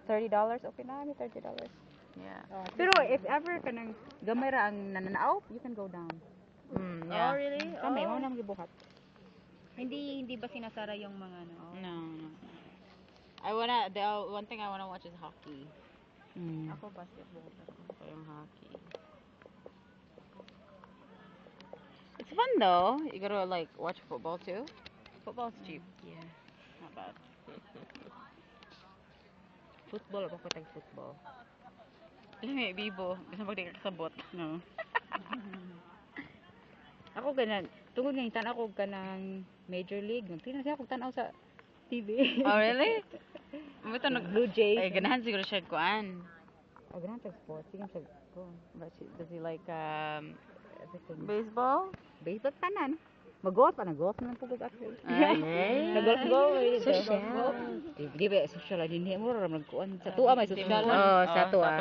$30, okay na, may $30. Yeah. Pero if ever ka nang gamay ra ang nananaw, you can go down. Yeah. Oh, really? Kami, Oh. mo na magibuhat. Hindi ba sinasara yung mga ano? No. One thing I wanna watch is hockey. Ako basketball. So yung hockey. It's fun though. You gotta like watch football too. Football's cheap. Yeah. Not bad. Football, ako tag football. May bibo. Gusto mo sabot. No. Ako ganan, tungod nga tan ako kanang Major League, nagtina siya ako tanaw sa TV. Oh really? Mo to Blue Jays. Ay ganahan siguro siya kuan. Oh, ganahan siya sports. Sige siya ko. Does he like Everything. baseball? Baseball tanan. Mag-golf pa na golf naman po actually. Nag-golf go. Social. Di ba social din mo ra magkuan sa tuwa may social. Oh, sa tuwa.